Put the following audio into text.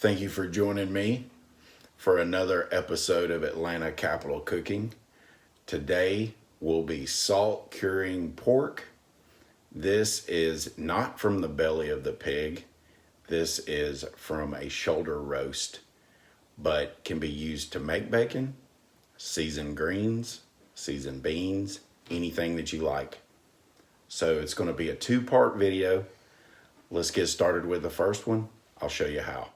Thank you for joining me for another episode of Atlanta Capital Cooking. Today will be salt curing pork. This is not from the belly of the pig. This is from a shoulder roast, but can be used to make bacon, season greens, season beans, anything that you like. So it's going to be a two-part video. Let's get started with the first one. I'll show you how.